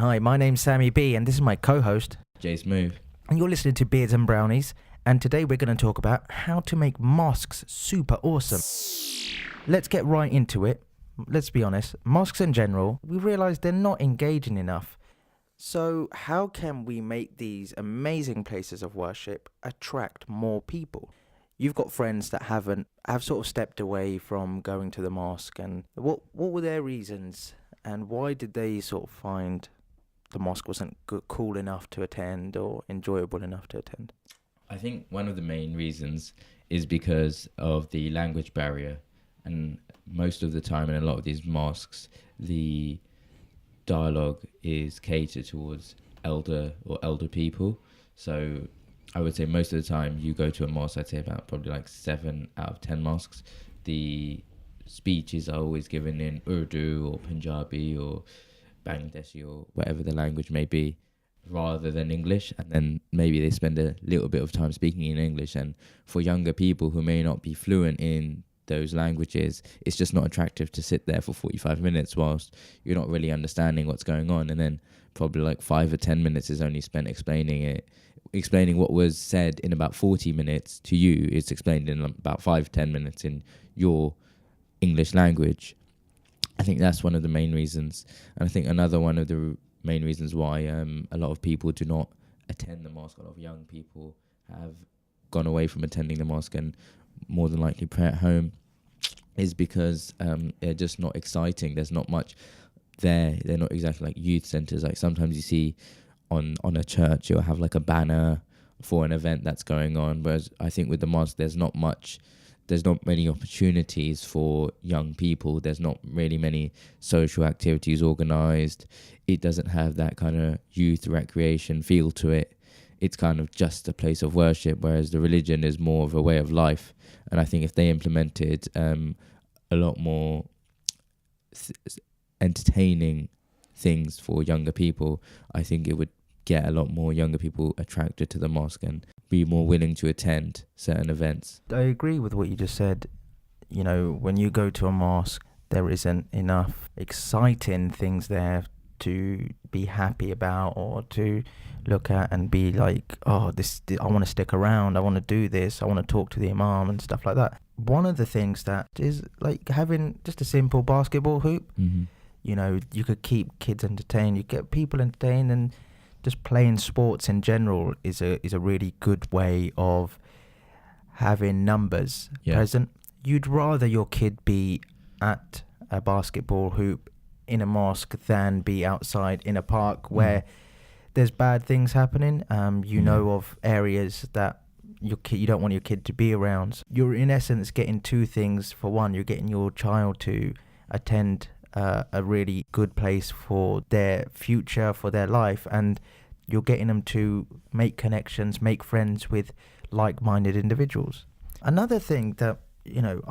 Hi, my name's Sammy B, and this is my co-host, Jay Smooth. and you're listening to Beards and Brownies, and today we're going to talk about how to make mosques super awesome. Let's get right into it. Let's be honest, mosques in general, we realise they're not engaging enough. So how can we make these amazing places of worship attract more people? You've got friends that have sort of stepped away from going to the mosque, and what were their reasons, and why did they sort of find the mosque wasn't cool enough to attend or enjoyable enough to attend? I think one of the main reasons is because of the language barrier, and most of the time in a lot of these mosques, the dialogue is catered towards elder people. So I would say most of the time you go to a mosque, I'd say about probably like 7 out of 10 mosques, the speeches are always given in Urdu or Punjabi or Bangladeshi or whatever the language may be, rather than English. And then maybe they spend a little bit of time speaking in English. And for younger people who may not be fluent in those languages, it's just not attractive to sit there for 45 minutes whilst you're not really understanding what's going on. And then probably like 5 or 10 minutes is only spent explaining what was said in about 40 minutes to you. It's explained in about 5-10 minutes in your English language. I think that's one of the main reasons. And I think another one of the main reasons why a lot of people do not attend the mosque, a lot of young people have gone away from attending the mosque and more than likely pray at home, is because they're just not exciting. There's not much there. They're not exactly like youth centres. Like sometimes you see on a church, you'll have like a banner for an event that's going on. Whereas I think with the mosque, there's not many opportunities for young people. There's not really many social activities organised. It doesn't have that kind of youth recreation feel to it. It's kind of just a place of worship, whereas the religion is more of a way of life. And I think if they implemented a lot more entertaining things for younger people, I think it would get a lot more younger people attracted to the mosque and be more willing to attend certain events. I agree with what you just said. You know, when you go to a mosque, there isn't enough exciting things there to be happy about or to look at and be like, oh, this I want to stick around, I want to do this, I want to talk to the imam and stuff like that. One of the things that is like having just a simple basketball hoop. Mm-hmm. You know, you could keep kids entertained, you get people entertained, and just playing sports in general is a really good way of having numbers present. You'd rather your kid be at a basketball hoop in a mosque than be outside in a park where there's bad things happening. You know of areas that you don't want your kid to be around. You're in essence getting two things. For one, you're getting your child to attend a really good place for their future, for their life, and you're getting them to make connections, make friends with like-minded individuals. Another thing that, you know,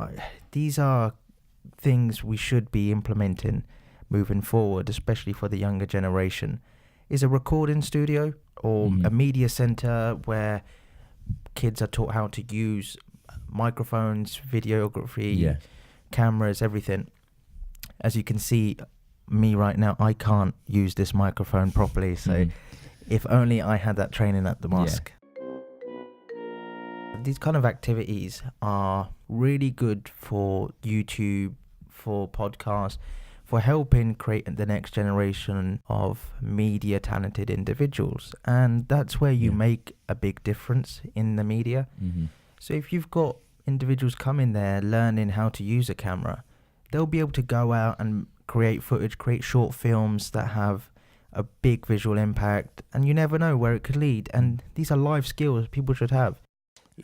these are things we should be implementing moving forward, especially for the younger generation, is a recording studio or a media center where kids are taught how to use microphones, videography, cameras, everything. As you can see me right now, I can't use this microphone properly, so if only I had that training at the mosque. These kind of activities are really good for YouTube, for podcasts, for helping create the next generation of media talented individuals. And that's where you make a big difference in the media. So if you've got individuals coming there learning how to use a camera, they'll be able to go out and create footage, create short films that have a big visual impact, and you never know where it could lead. And these are life skills people should have.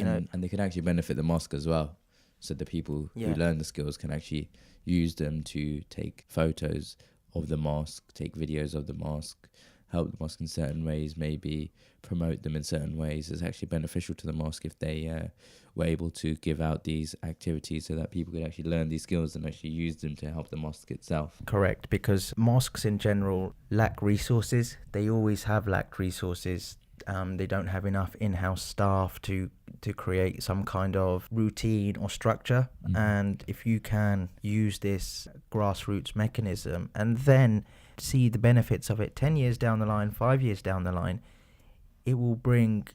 And they can actually benefit the mosque as well. So the people who learn the skills can actually use them to take photos of the mosque, take videos of the mosque, help the mosque in certain ways, maybe promote them in certain ways. It's actually beneficial to the mosque if they were able to give out these activities so that people could actually learn these skills and actually use them to help the mosque itself. Correct, because mosques in general lack resources. They always have lacked resources. They don't have enough in-house staff to create some kind of routine or structure. And if you can use this grassroots mechanism and then see the benefits of it 10 years down the line, 5 years down the line. It will bring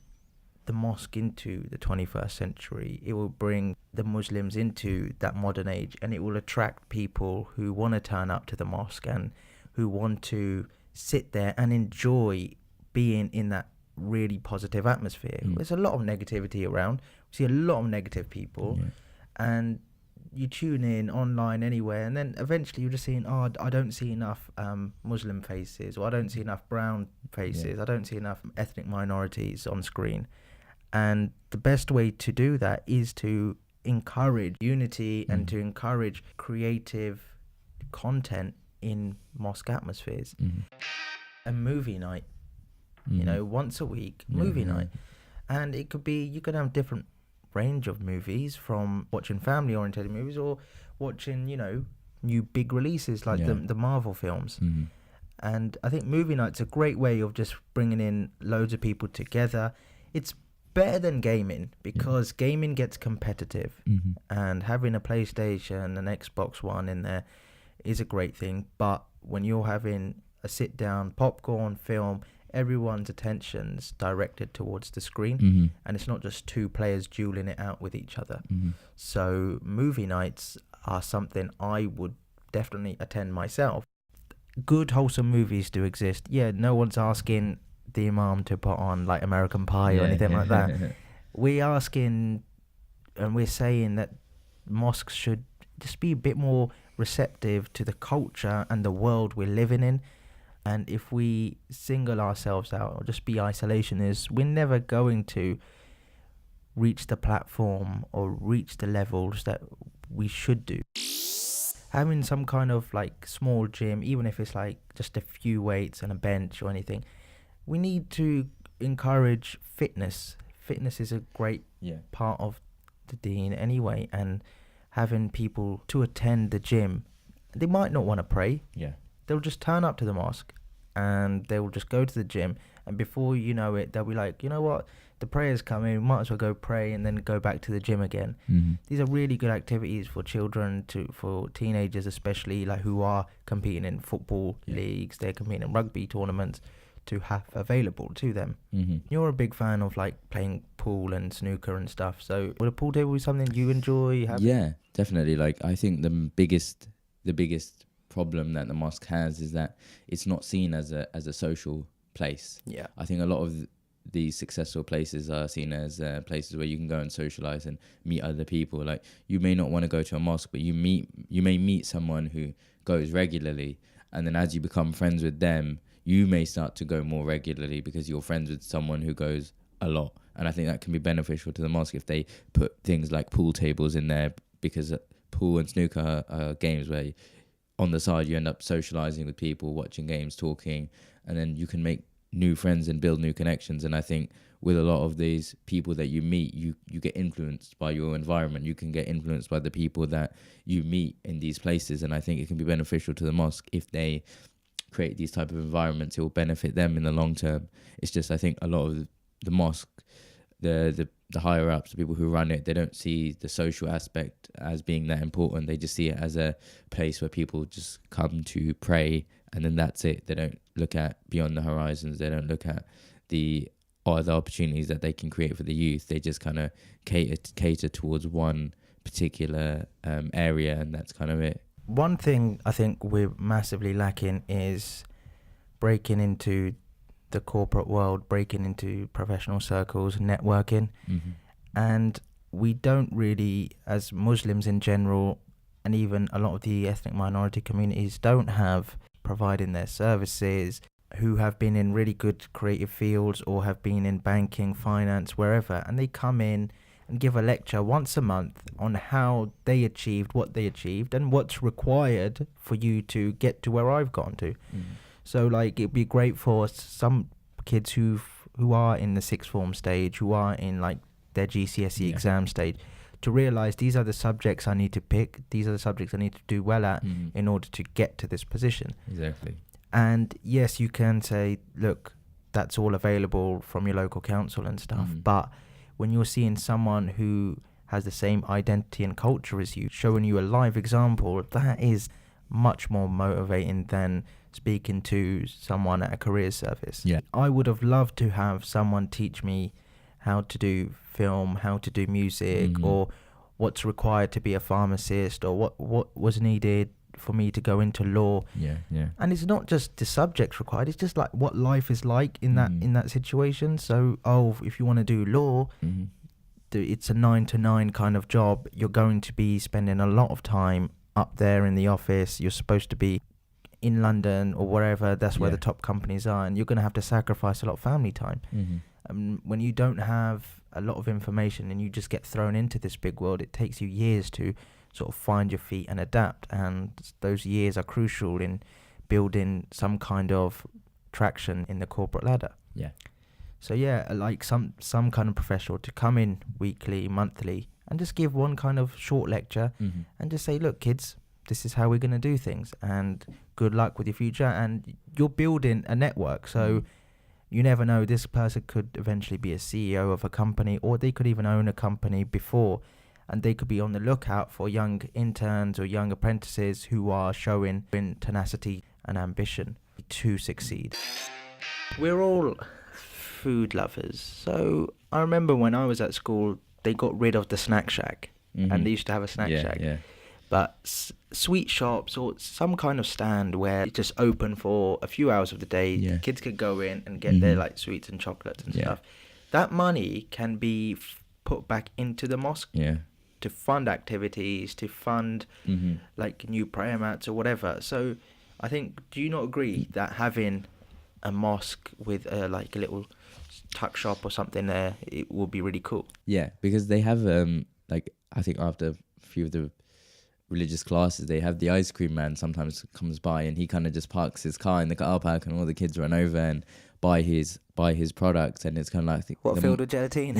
the mosque into the 21st century. It will bring the Muslims into that modern age, and it will attract people who want to turn up to the mosque and who want to sit there and enjoy being in that really positive atmosphere. There's a lot of negativity around. We see a lot of negative people, and you tune in online anywhere, and then eventually you're just seeing, oh, I don't see enough Muslim faces, or I don't see enough brown faces, I don't see enough ethnic minorities on screen. And the best way to do that is to encourage unity and to encourage creative content in mosque atmospheres. A movie night, you know, once a week, movie night. And it could be, you could have different range of movies, from watching family oriented movies or watching, you know, new big releases like the Marvel films. And I think movie night's a great way of just bringing in loads of people together. It's better than gaming, because gaming gets competitive, and having a PlayStation and Xbox One in there is a great thing. But when you're having a sit down popcorn film, everyone's attention's directed towards the screen, and it's not just two players dueling it out with each other. So movie nights are something I would definitely attend myself. Good wholesome movies do exist. No one's asking the imam to put on like American Pie or anything like that. We're asking, and we're saying that mosques should just be a bit more receptive to the culture and the world we're living in. And if we single ourselves out or just be isolationists, we're never going to reach the platform or reach the levels that we should do. Having some kind of like small gym, even if it's like just a few weights and a bench or anything, we need to encourage fitness. Fitness is a great part of the deen anyway, and having people to attend the gym, they might not want to pray. They'll just turn up to the mosque and they will just go to the gym, and before you know it, they'll be like, you know what, the prayer's coming, might as well go pray and then go back to the gym again. These are really good activities for children, for teenagers especially, like who are competing in football leagues, they're competing in rugby tournaments, to have available to them. You're a big fan of like playing pool and snooker and stuff, so would a pool table be something you enjoy having? Yeah, definitely. Like, I think the biggest problem that the mosque has is that it's not seen as a social place. I think a lot of these successful places are seen as places where you can go and socialize and meet other people. Like, you may not want to go to a mosque, but you may meet someone who goes regularly, and then as you become friends with them, you may start to go more regularly because you're friends with someone who goes a lot. And I think that can be beneficial to the mosque if they put things like pool tables in there, because pool and snooker are games where on the side you end up socializing with people, watching games, talking, and then you can make new friends and build new connections. And I think with a lot of these people that you meet, you get influenced by your environment. You can get influenced by the people that you meet in these places. And I think it can be beneficial to the mosque if they create these type of environments. It will benefit them in the long term. It's just, I think a lot of the mosque, the higher ups, the people who run it, they don't see the social aspect as being that important. They just see it as a place where people just come to pray, and then that's it. They don't look at beyond the horizons. They don't look at the other opportunities that they can create for the youth. They just kind of cater towards one particular area, and that's kind of it. One thing I think we're massively lacking is breaking into the corporate world, breaking into professional circles, networking. And we don't really, as Muslims in general, and even a lot of the ethnic minority communities, don't have providing their services, who have been in really good creative fields or have been in banking, finance, wherever, and they come in and give a lecture once a month on how they achieved what they achieved and what's required for you to get to where I've gone to. So like, it'd be great for some kids who are in the sixth form stage, who are in like their GCSE exam stage, to realize these are the subjects I need to pick, these are the subjects I need to do well at in order to get to this position. Exactly. And yes, you can say, look, that's all available from your local council and stuff, but when you're seeing someone who has the same identity and culture as you, showing you a live example, that is much more motivating than speaking to someone at a career service. Yeah. I would have loved to have someone teach me how to do film, how to do music, or what's required to be a pharmacist, or what was needed for me to go into law. Yeah, yeah. And it's not just the subjects required, it's just like what life is like in that situation. So, if you want to do law, it's a 9 to 9 kind of job. You're going to be spending a lot of time up there in the office. You're supposed to be in London or wherever. That's where the top companies are, and you're going to have to sacrifice a lot of family time. When you don't have a lot of information and you just get thrown into this big world, it takes you years to sort of find your feet and adapt, and those years are crucial in building some kind of traction in the corporate ladder. Yeah. So like some kind of professional to come in weekly, monthly, and just give one kind of short lecture and just say, look, kids, this is how we're going to do things, and good luck with your future. And you're building a network, so you never know, this person could eventually be a CEO of a company, or they could even own a company before, and they could be on the lookout for young interns or young apprentices who are showing tenacity and ambition to succeed. We're all food lovers, so I remember when I was at school, they got rid of the snack shack, and they used to have a snack shack. Yeah. But sweet shops or some kind of stand where it's just open for a few hours of the day, kids could go in and get their like sweets and chocolates and stuff. That money can be put back into the mosque to fund activities, to fund like new prayer mats or whatever. So I think, do you not agree that having a mosque with like a little tuck shop or something there, it would be really cool? Yeah, because they have like, I think after a few of the religious classes, they have the ice cream man sometimes comes by, and he kind of just parks his car in the car park, and all the kids run over and buy his products, and it's kind of like filled with gelatine.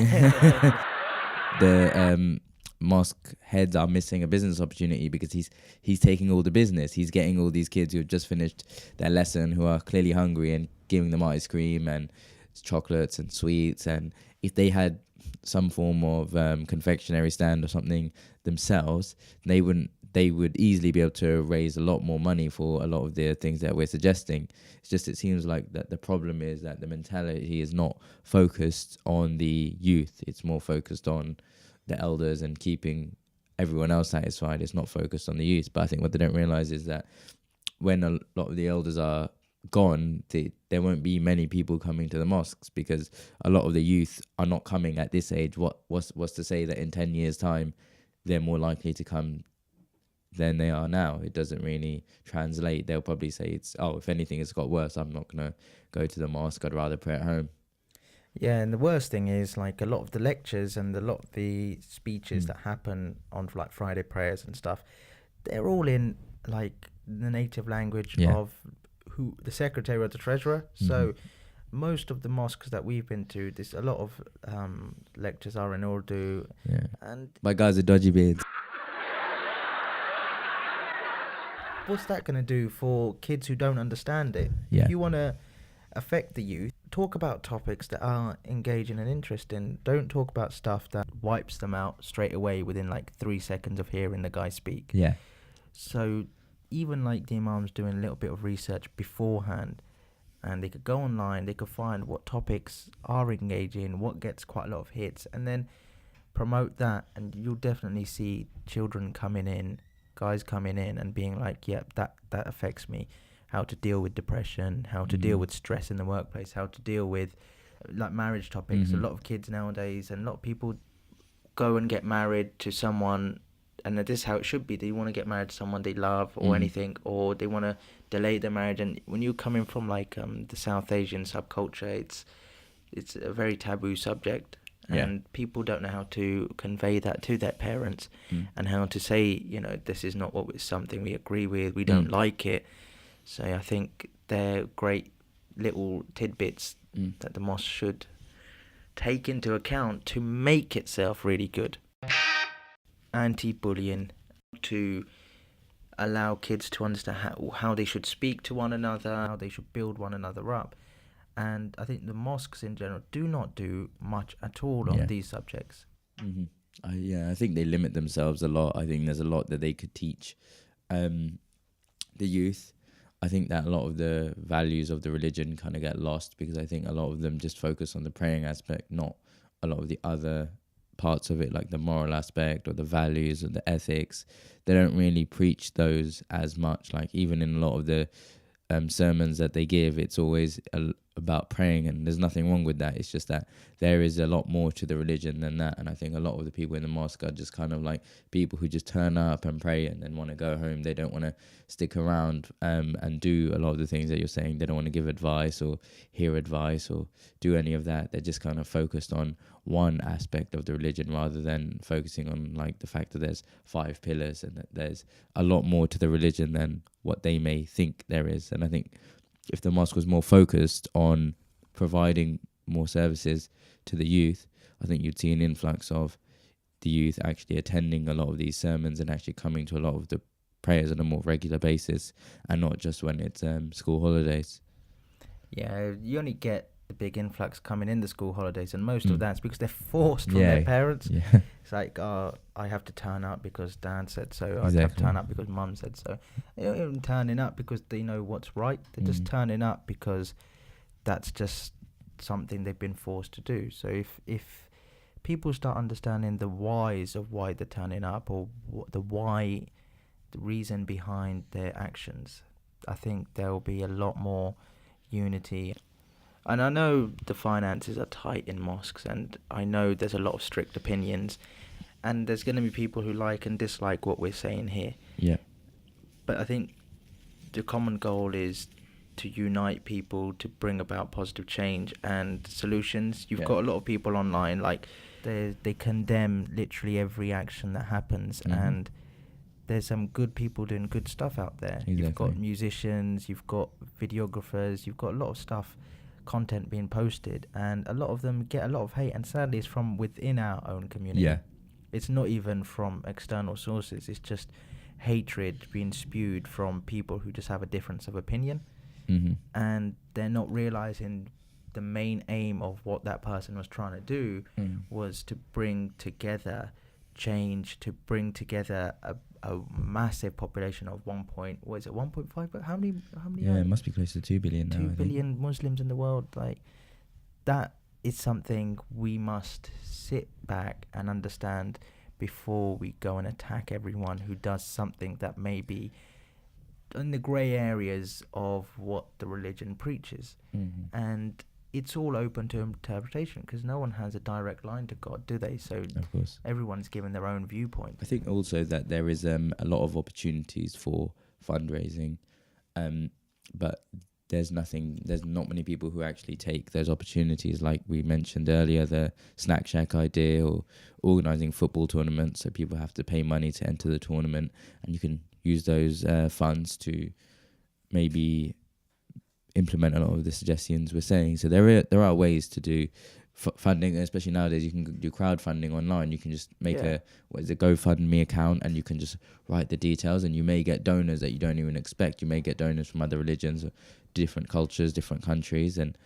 The mosque heads are missing a business opportunity because he's taking all the business. He's getting all these kids who have just finished their lesson, who are clearly hungry, and giving them ice cream and chocolates and sweets. And if they had some form of confectionery stand or something themselves, they would easily be able to raise a lot more money for a lot of the things that we're suggesting. It's just, it seems like that the problem is that the mentality is not focused on the youth. It's more focused on the elders and keeping everyone else satisfied. It's not focused on the youth. But I think what they don't realize is that when a lot of the elders are gone, there won't be many people coming to the mosques, because a lot of the youth are not coming at this age. What's to say that in 10 years time they're more likely to come than they are now? It doesn't really translate. They'll probably say if anything, it's got worse, I'm not gonna go to the mosque, I'd rather pray at home. Yeah, and the worst thing is, like, a lot of the lectures and a lot of the speeches that happen on like Friday prayers and stuff, they're all in like the native language of who the secretary or the treasurer. So most of the mosques that we've been to, there's a lot of lectures are in Urdu. And my guys are dodgy beards. What's that going to do for kids who don't understand it? Yeah. If you want to affect the youth, talk about topics that are engaging and interesting. Don't talk about stuff that wipes them out straight away within like 3 seconds of hearing the guy speak. Yeah. So even like the imams doing a little bit of research beforehand, and they could go online, they could find what topics are engaging, what gets quite a lot of hits, and then promote that, and you'll definitely see children coming in, guys coming in and being like, yep, that affects me. How to deal with depression, how to deal with stress in the workplace, how to deal with like marriage topics. A lot of kids nowadays and a lot of people go and get married to someone, and this is how it should be. They want to get married to someone they love or anything, or they want to delay their marriage. And when you're coming from like the South Asian subculture, it's a very taboo subject. And people don't know how to convey that to their parents and how to say, this is not something we agree with, we don't like it. So I think they're great little tidbits that the mosque should take into account to make itself really good. Anti-bullying, to allow kids to understand how they should speak to one another, how they should build one another up. And I think the mosques in general do not do much at all on these subjects. I think they limit themselves a lot. I think there's a lot that they could teach the youth, I think that a lot of the values of the religion kind of get lost, because I think a lot of them just focus on the praying aspect, not a lot of the other parts of it, like the moral aspect or the values or the ethics. They don't really preach those as much. Like even in a lot of the sermons that they give, it's always about praying, and there's nothing wrong with that. It's just that there is a lot more to the religion than that, and I think a lot of the people in the mosque are just kind of like people who just turn up and pray and then want to go home. They don't want to stick around and do a lot of the things that you're saying. They don't want to give advice or hear advice or do any of that. They're just kind of focused on one aspect of the religion rather than focusing on like the fact that there's 5 pillars and that there's a lot more to the religion than what they may think there is. And I think if the mosque was more focused on providing more services to the youth, I think you'd see an influx of the youth actually attending a lot of these sermons and actually coming to a lot of the prayers on a more regular basis, and not just when it's school holidays. Yeah, you only get the big influx coming in the school holidays, and most of that's because they're forced from their parents. Yeah. It's like, I have to turn up because dad said so. Exactly. I have to turn up because mum said so. They don't even turning up because they know what's right. They're just turning up because that's just something they've been forced to do. So if people start understanding the whys of why they're turning up, or the reason behind their actions, I think there will be a lot more unity. And I know the finances are tight in mosques, and I know there's a lot of strict opinions, and there's going to be people who like and dislike what we're saying here. Yeah. But I think the common goal is to unite people, to bring about positive change and solutions. You've got a lot of people online, like they condemn literally every action that happens, and there's some good people doing good stuff out there. Exactly. You've got musicians, you've got videographers, you've got a lot of stuff, content being posted, and a lot of them get a lot of hate, and sadly it's from within our own community. Yeah. It's not even from external sources. It's just hatred being spewed from people who just have a difference of opinion, and they're not realizing the main aim of what that person was trying to do was to bring together change, to bring together a massive population of 1.5, but how many Yeah, it must be close to 2 billion now. 2 billion Muslims in the world. Like, that is something we must sit back and understand before we go and attack everyone who does something that may be in the grey areas of what the religion preaches. And it's all open to interpretation, because no one has a direct line to God, do they? So Of course. everyone's given their own viewpoint. I think also that there is a lot of opportunities for fundraising, but there's not many people who actually take those opportunities. Like we mentioned earlier, the Snack Shack idea, or organising football tournaments, so people have to pay money to enter the tournament, and you can use those funds to maybe implement a lot of the suggestions we're saying. So there are ways to do funding, especially nowadays. You can do crowdfunding online. You can just make a GoFundMe account, and you can just write the details, and you may get donors that you don't even expect. You may get donors from other religions, different cultures, different countries, and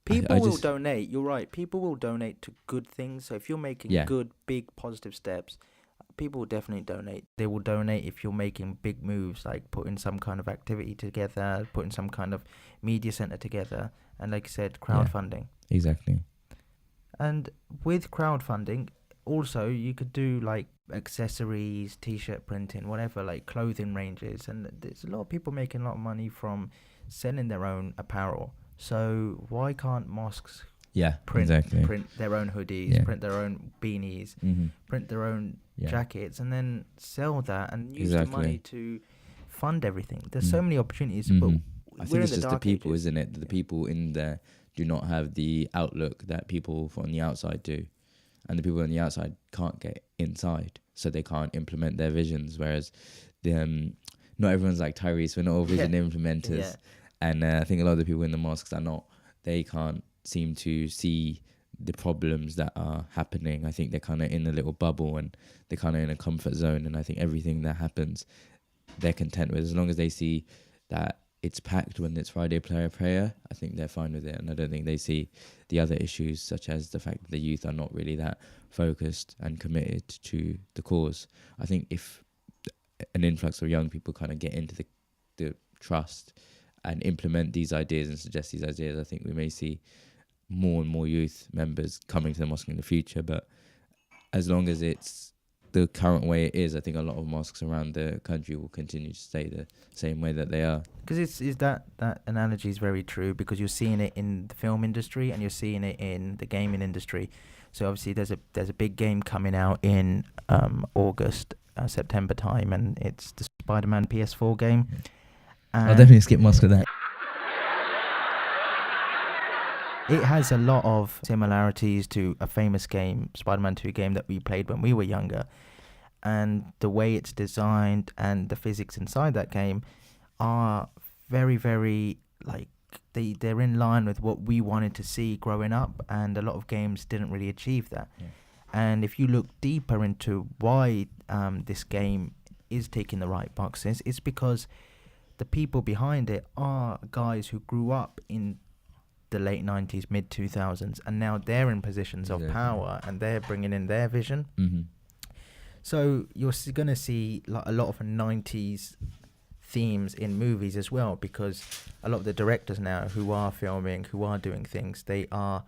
people will donate. You're right. People will donate to good things. So if you're making good, big, positive steps, people will definitely donate. They will donate if you're making big moves, like putting some kind of activity together, putting some kind of media center together, and like you said, crowdfunding. Exactly. And with crowdfunding, also you could do like accessories, t-shirt printing, whatever, like clothing ranges, and there's a lot of people making a lot of money from selling their own apparel. So why can't mosques print their own hoodies, print their own beanies, print their own jackets, and then sell that and use the money to fund everything? There's so many opportunities, but I think it's just the people, isn't it? The people in there do not have the outlook that people on the outside do, and the people on the outside can't get inside, so they can't implement their visions. Whereas not everyone's like Tyrese. We're not all vision implementers, and I think a lot of the people in the mosques are not. They can't seem to see the problems that are happening. I think they're kind of in a little bubble, and they're kind of in a comfort zone, and I think everything that happens they're content with, as long as they see that it's packed when it's Friday prayer. I think they're fine with it, and I don't think they see the other issues, such as the fact that the youth are not really that focused and committed to the cause. I think if an influx of young people kind of get into the trust and implement these ideas and suggest these ideas, I think we may see more and more youth members coming to the mosque in the future. But as long as it's the current way it is, I think a lot of mosques around the country will continue to stay the same way that they are. Because it's that analogy is very true, because you're seeing it in the film industry and you're seeing it in the gaming industry. So obviously there's a big game coming out in August, September time, and it's the Spider-Man PS4 game. I'll definitely skip mosque with that. It has a lot of similarities to a famous game, Spider-Man 2 game that we played when we were younger. And the way it's designed and the physics inside that game are very, very, like, they're in line with what we wanted to see growing up, and a lot of games didn't really achieve that. Yeah. And if you look deeper into why this game is ticking the right boxes, it's because the people behind it are guys who grew up in the late 90s, mid 2000s, and now they're in positions of power and they're bringing in their vision. Mm-hmm. So you're going to see a lot of 90s themes in movies as well, because a lot of the directors now who are filming, who are doing things, they are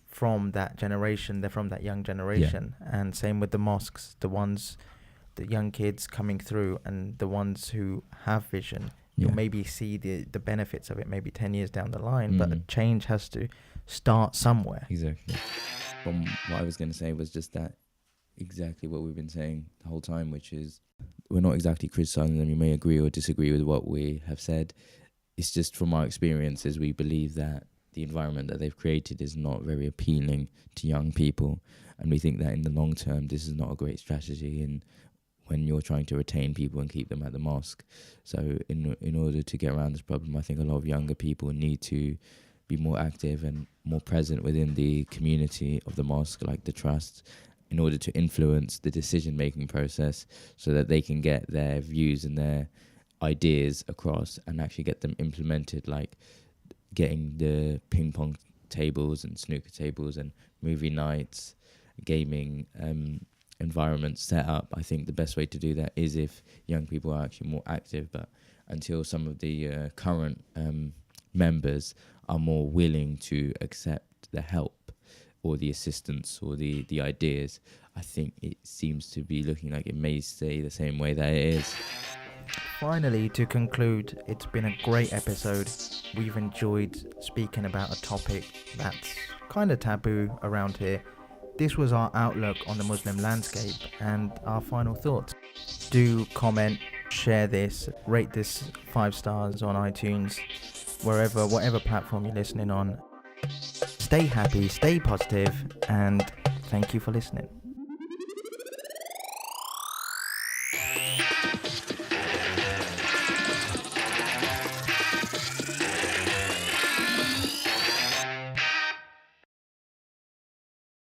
from that generation, they're from that young generation. Yeah. And same with the mosques, the young kids coming through and the ones who have vision. You'll maybe see the benefits of it maybe 10 years down the line, but a change has to start somewhere. Exactly. From what I was going to say was just that exactly what we've been saying the whole time, which is we're not exactly criticizing them. You may agree or disagree with what we have said. It's just from our experiences, we believe that the environment that they've created is not very appealing to young people. And we think that in the long term, this is not a great strategy when you're trying to retain people and keep them at the mosque. So in order to get around this problem, I think a lot of younger people need to be more active and more present within the community of the mosque, like the trust, in order to influence the decision-making process so that they can get their views and their ideas across and actually get them implemented, like getting the ping pong tables and snooker tables and movie nights, gaming environments set up. I think the best way to do that is if young people are actually more active, but until some of the current members are more willing to accept the help or the assistance or the ideas, I think it seems to be looking like it may stay the same way that it is. Finally, to conclude, it's been a great episode. We've enjoyed speaking about a topic that's kind of taboo around here. This was our outlook on the Muslim landscape and our final thoughts. Do comment, share this, rate this 5 stars on iTunes, whatever platform you're listening on. Stay happy, stay positive, and thank you for listening.